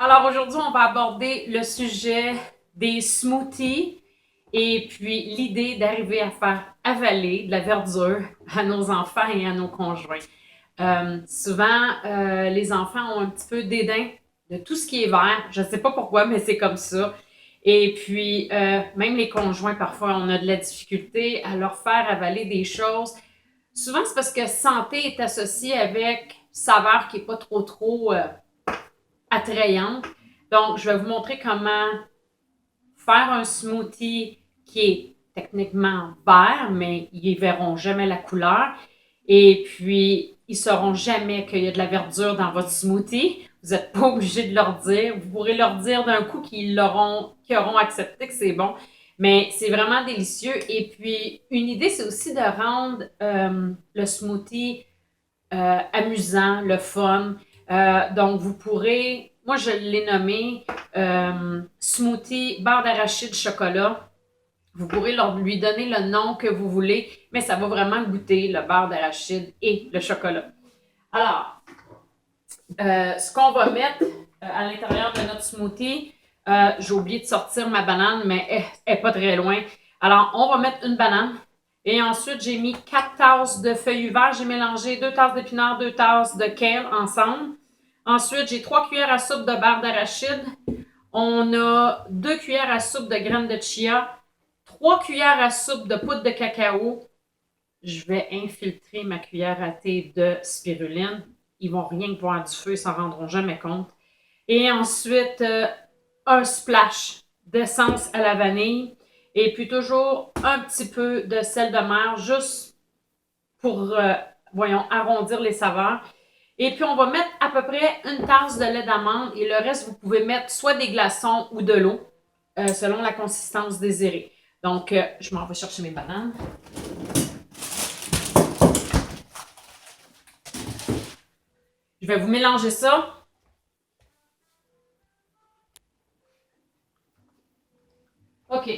Alors aujourd'hui, on va aborder le sujet des smoothies et puis l'idée d'arriver à faire avaler de la verdure à nos enfants et à nos conjoints. Souvent, les enfants ont un petit peu dédain de tout ce qui est vert. Je ne sais pas pourquoi, mais c'est comme ça. Et puis, même les conjoints, parfois, on a de la difficulté à leur faire avaler des choses. Souvent, c'est parce que santé est associée avec saveur qui n'est pas trop attrayante. Donc, je vais vous montrer comment faire un smoothie qui est techniquement vert, mais ils ne verront jamais la couleur. Et puis, ils ne sauront jamais qu'il y a de la verdure dans votre smoothie. Vous n'êtes pas obligé de leur dire. Vous pourrez leur dire d'un coup qu'ils auront accepté que c'est bon. Mais c'est vraiment délicieux. Et puis, une idée, c'est aussi de rendre le smoothie amusant, le fun. Donc, vous pourrez, moi je l'ai nommé smoothie beurre d'arachide chocolat. Vous pourrez lui donner le nom que vous voulez, mais ça va vraiment goûter le beurre d'arachide et le chocolat. Alors, ce qu'on va mettre à l'intérieur de notre smoothie, j'ai oublié de sortir ma banane, mais elle n'est pas très loin. Alors, on va mettre une banane. Et ensuite, j'ai mis 4 tasses de feuilles vertes. J'ai mélangé 2 tasses d'épinards, 2 tasses de kale ensemble. Ensuite, j'ai 3 cuillères à soupe de beurre d'arachide. On a 2 cuillères à soupe de graines de chia. 3 cuillères à soupe de poudre de cacao. Je vais infiltrer ma cuillère à thé de spiruline. Ils vont rien voir du feu, ils s'en rendront jamais compte. Et ensuite, un splash d'essence à la vanille. Et puis toujours un petit peu de sel de mer, juste pour, voyons, arrondir les saveurs. Et puis on va mettre à peu près une tasse de lait d'amande et le reste, vous pouvez mettre soit des glaçons ou de l'eau, selon la consistance désirée. Donc, je m'en vais chercher mes bananes. Je vais vous mélanger ça. OK.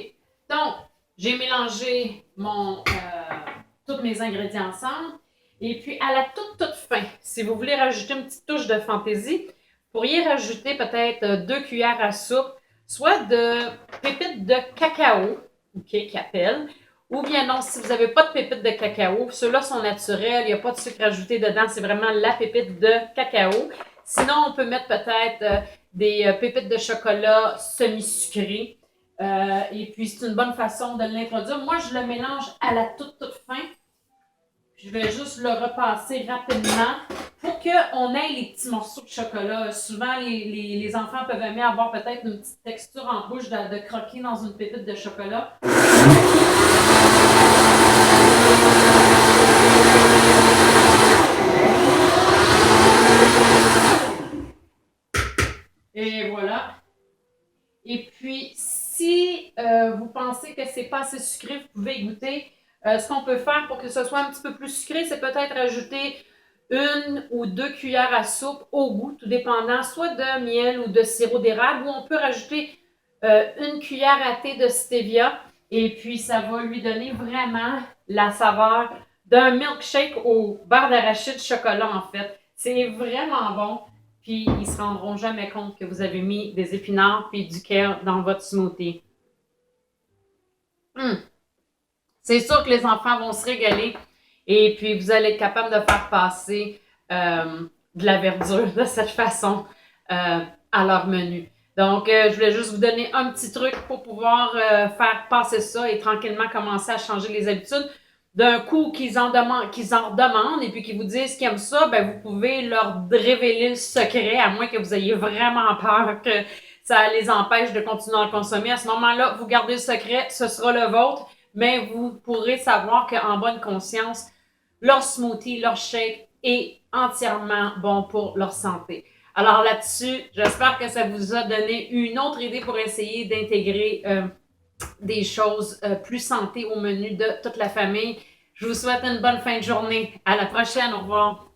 Donc, j'ai mélangé tous mes ingrédients ensemble. Et puis, à la toute fin, si vous voulez rajouter une petite touche de fantaisie, vous pourriez rajouter peut-être 2 cuillères à soupe, soit de pépites de cacao, OK, qui appelle, ou bien non, si vous n'avez pas de pépites de cacao, ceux-là sont naturels, il n'y a pas de sucre ajouté dedans, c'est vraiment la pépite de cacao. Sinon, on peut mettre peut-être des pépites de chocolat semi-sucrées. Et puis, c'est une bonne façon de l'introduire. Moi, je le mélange à la toute fin. Je vais juste le repasser rapidement pour qu'on ait les petits morceaux de chocolat. Souvent, les enfants peuvent aimer avoir peut-être une petite texture en bouche de croquer dans une pépite de chocolat. Et voilà. Et puis, si vous pensez que c'est pas assez sucré, vous pouvez y goûter. Ce qu'on peut faire pour que ce soit un petit peu plus sucré, c'est peut-être ajouter 1 ou 2 cuillères à soupe au goût, tout dépendant, soit de miel ou de sirop d'érable, ou on peut rajouter 1 cuillère à thé de stevia. Et puis, ça va lui donner vraiment la saveur d'un milkshake au beurre d'arachide chocolat, en fait. C'est vraiment bon. Puis, ils ne se rendront jamais compte que vous avez mis des épinards puis du kale dans votre smoothie. C'est sûr que les enfants vont se régaler et puis vous allez être capable de faire passer de la verdure de cette façon à leur menu. Donc, je voulais juste vous donner un petit truc pour pouvoir faire passer ça et tranquillement commencer à changer les habitudes. D'un coup, qu'ils en redemandent et puis qu'ils vous disent qu'ils aiment ça, ben vous pouvez leur révéler le secret, à moins que vous ayez vraiment peur que ça les empêche de continuer à le consommer. À ce moment-là, vous gardez le secret, ce sera le vôtre, mais vous pourrez savoir qu'en bonne conscience, leur smoothie, leur shake est entièrement bon pour leur santé. Alors là-dessus, j'espère que ça vous a donné une autre idée pour essayer d'intégrer des choses plus santé au menu de toute la famille. Je vous souhaite une bonne fin de journée. À la prochaine. Au revoir.